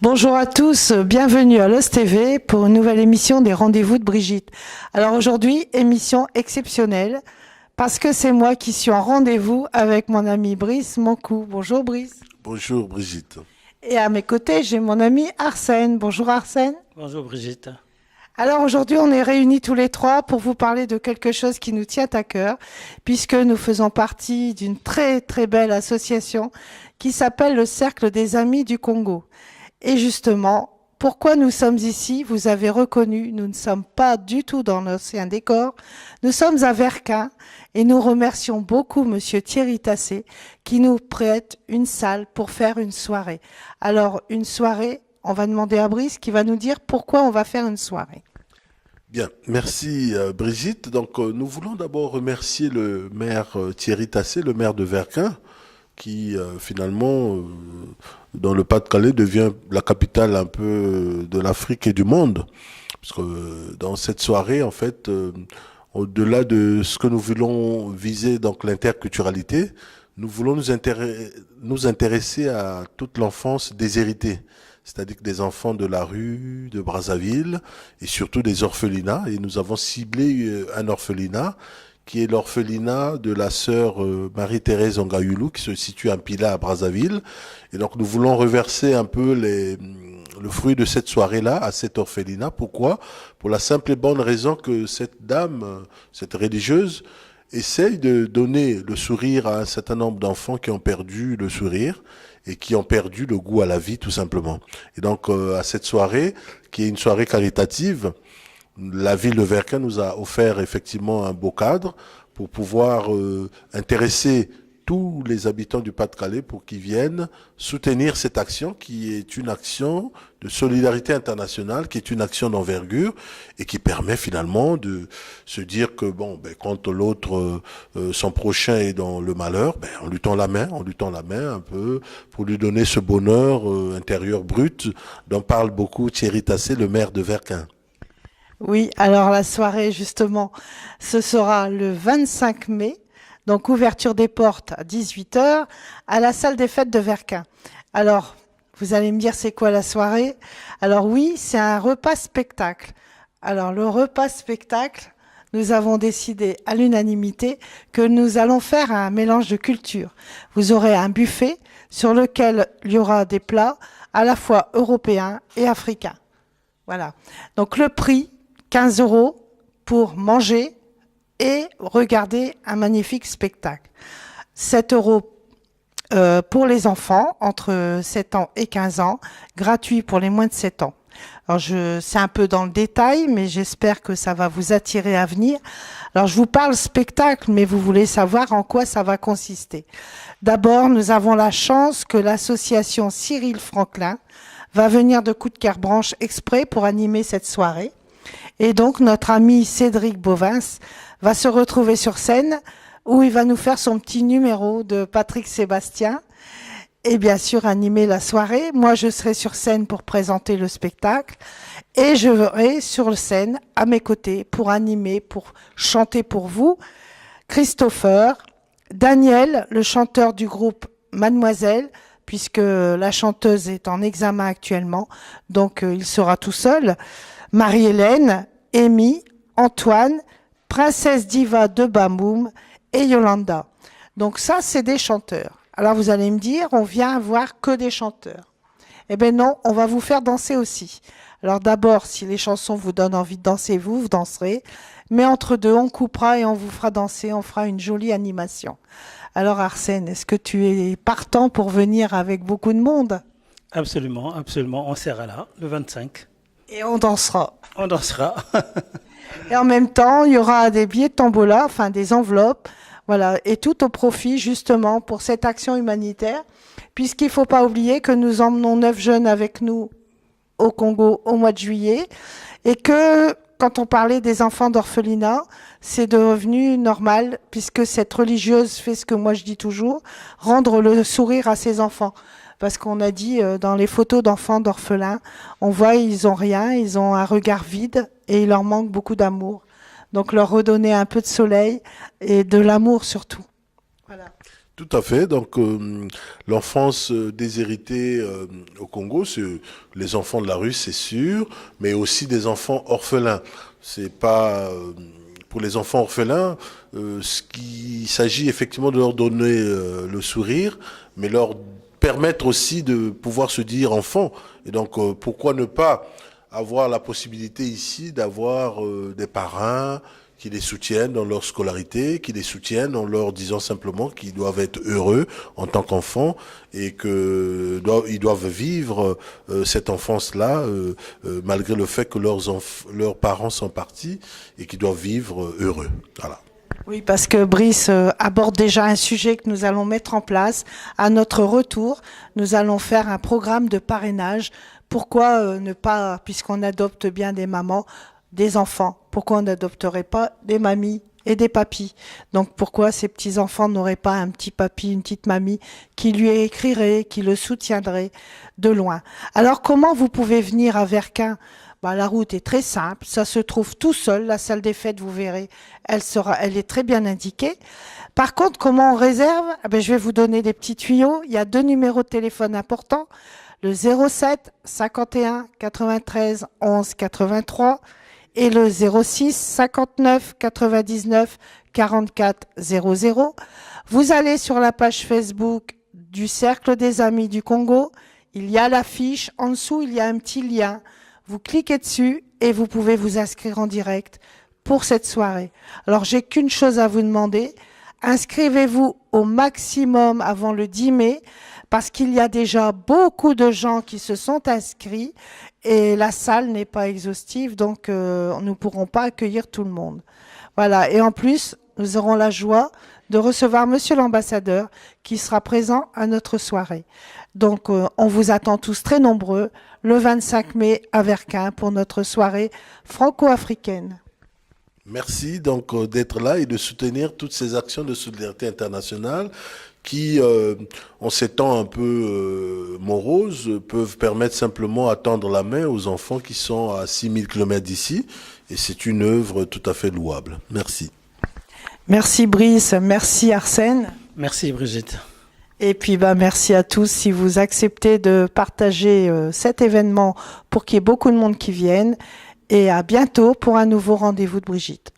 Bonjour à tous, bienvenue à l'OS TV pour une nouvelle émission des Rendez-vous de Brigitte. Alors aujourd'hui, émission exceptionnelle parce que c'est moi qui suis en rendez-vous avec mon ami Brice Mancou. Bonjour Brice. Bonjour Brigitte. Et à mes côtés, j'ai mon ami Arsène. Bonjour Arsène. Bonjour Brigitte. Alors aujourd'hui, on est réunis tous les trois pour vous parler de quelque chose qui nous tient à cœur, puisque nous faisons partie d'une très très belle association qui s'appelle le Cercle des Amis du Congo. Et justement, pourquoi nous sommes ici? Vous avez reconnu, nous ne sommes pas du tout dans l'ancien décor. Nous sommes à Verquin et nous remercions beaucoup Monsieur Thierry Tassé qui nous prête une salle pour faire une soirée. Alors, une soirée, on va demander à Brice qui va nous dire pourquoi on va faire une soirée. Bien, merci Brigitte. Donc nous voulons d'abord remercier le maire Thierry Tassé, le maire de Verquin, qui finalement, dans le Pas-de-Calais, devient la capitale un peu de l'Afrique et du monde. Parce que dans cette soirée, en fait, au-delà de ce que nous voulons viser, donc l'interculturalité, nous voulons nous intéresser à toute l'enfance déshéritée. C'est-à-dire que des enfants de la rue, de Brazzaville, et surtout des orphelinats. Et nous avons ciblé un orphelinat qui est l'orphelinat de la sœur Marie-Thérèse Ongayulu, qui se situe à Pila, à Brazzaville. Et donc nous voulons reverser un peu le fruit de cette soirée-là à cet orphelinat. Pourquoi? Pour la simple et bonne raison que cette dame, cette religieuse, essaye de donner le sourire à un certain nombre d'enfants qui ont perdu le sourire et qui ont perdu le goût à la vie, tout simplement. Et donc à cette soirée, qui est une soirée caritative, la ville de Verquin nous a offert effectivement un beau cadre pour pouvoir intéresser tous les habitants du Pas-de-Calais pour qu'ils viennent soutenir cette action qui est une action de solidarité internationale, qui est une action d'envergure et qui permet finalement de se dire que bon, ben, quand l'autre, son prochain est dans le malheur, ben, on lui tend la main un peu pour lui donner ce bonheur intérieur brut dont parle beaucoup Thierry Tassé, le maire de Verquin. Oui, alors la soirée, justement, ce sera le 25 mai, donc ouverture des portes à 18 heures, à la salle des fêtes de Verquin. Alors, vous allez me dire c'est quoi la soirée? Alors oui, c'est un repas spectacle. Alors le repas spectacle, nous avons décidé à l'unanimité que nous allons faire un mélange de cultures. Vous aurez un buffet sur lequel il y aura des plats à la fois européens et africains. Voilà. Donc le prix, 15 € pour manger et regarder un magnifique spectacle. 7 € pour les enfants entre 7 ans et 15 ans, gratuit pour les moins de 7 ans. Alors c'est un peu dans le détail, mais j'espère que ça va vous attirer à venir. Alors je vous parle spectacle, mais vous voulez savoir en quoi ça va consister. D'abord, nous avons la chance que l'association Cyril Franklin va venir de Coudekerre-Branche exprès pour animer cette soirée. Et donc, notre ami Cédric Bovins va se retrouver sur scène où il va nous faire son petit numéro de Patrick Sébastien et bien sûr animer la soirée. Moi, je serai sur scène pour présenter le spectacle et je serai sur scène à mes côtés pour animer, pour chanter pour vous. Christopher, Daniel, le chanteur du groupe Mademoiselle, puisque la chanteuse est en examen actuellement, donc il sera tout seul. Marie-Hélène, Amy, Antoine, Princesse Diva de Bamoum et Yolanda. Donc ça, c'est des chanteurs. Alors vous allez me dire, on vient voir que des chanteurs. Eh bien non, on va vous faire danser aussi. Alors d'abord, si les chansons vous donnent envie de danser, vous danserez. Mais entre deux, on coupera et on vous fera danser, on fera une jolie animation. Alors Arsène, est-ce que tu es partant pour venir avec beaucoup de monde? Absolument, absolument. On sera là, le 25. Et on dansera. On dansera. Et en même temps, il y aura des billets de tombola, enfin des enveloppes, voilà, et tout au profit justement pour cette action humanitaire, puisqu'il ne faut pas oublier que nous emmenons 9 jeunes avec nous au Congo au mois de juillet, et que quand on parlait des enfants d'orphelinat, c'est devenu normal, puisque cette religieuse fait ce que moi je dis toujours, rendre le sourire à ses enfants. Parce qu'on a dit dans les photos d'enfants d'orphelins, on voit ils ont rien, ils ont un regard vide et il leur manque beaucoup d'amour. Donc leur redonner un peu de soleil et de l'amour surtout. Voilà. Tout à fait. Donc, l'enfance déshéritée au Congo, c'est les enfants de la rue, c'est sûr, mais aussi des enfants orphelins. C'est pas pour les enfants orphelins, ce qui s'agit effectivement de leur donner le sourire, mais leur permettre aussi de pouvoir se dire enfant. Et donc, pourquoi ne pas avoir la possibilité ici d'avoir des parrains qui les soutiennent dans leur scolarité, qui les soutiennent en leur disant simplement qu'ils doivent être heureux en tant qu'enfants et que ils doivent vivre cette enfance-là malgré le fait que leurs parents sont partis et qu'ils doivent vivre heureux. Voilà. Oui, parce que Brice aborde déjà un sujet que nous allons mettre en place. À notre retour, nous allons faire un programme de parrainage. Pourquoi ne pas, puisqu'on adopte bien des mamans, des enfants, pourquoi on n'adopterait pas des mamies et des papis? Donc pourquoi ces petits-enfants n'auraient pas un petit papy, une petite mamie qui lui écrirait, qui le soutiendrait de loin? Alors comment vous pouvez venir à Verquin? La route est très simple, ça se trouve tout seul, la salle des fêtes, vous verrez, elle est très bien indiquée. Par contre, comment on réserve? Je vais vous donner des petits tuyaux. Il y a 2 numéros de téléphone importants, le 07 51 93 11 83 et le 06 59 99 44 00. Vous allez sur la page Facebook du Cercle des Amis du Congo, il y a l'affiche, en dessous il y a un petit lien. Vous cliquez dessus et vous pouvez vous inscrire en direct pour cette soirée. Alors, j'ai qu'une chose à vous demander. Inscrivez-vous au maximum avant le 10 mai parce qu'il y a déjà beaucoup de gens qui se sont inscrits et la salle n'est pas exhaustive, donc nous ne pourrons pas accueillir tout le monde. Voilà. Et en plus, nous aurons la joie de recevoir Monsieur l'ambassadeur qui sera présent à notre soirée. Donc, on vous attend tous très nombreux le 25 mai à Verquin pour notre soirée franco-africaine. Merci donc d'être là et de soutenir toutes ces actions de solidarité internationale qui, en ces temps un peu moroses, peuvent permettre simplement à tendre la main aux enfants qui sont à 6000 km d'ici. Et c'est une œuvre tout à fait louable. Merci. Merci Brice, merci Arsène. Merci Brigitte. Et puis merci à tous si vous acceptez de partager cet événement pour qu'il y ait beaucoup de monde qui vienne. Et à bientôt pour un nouveau rendez-vous de Brigitte.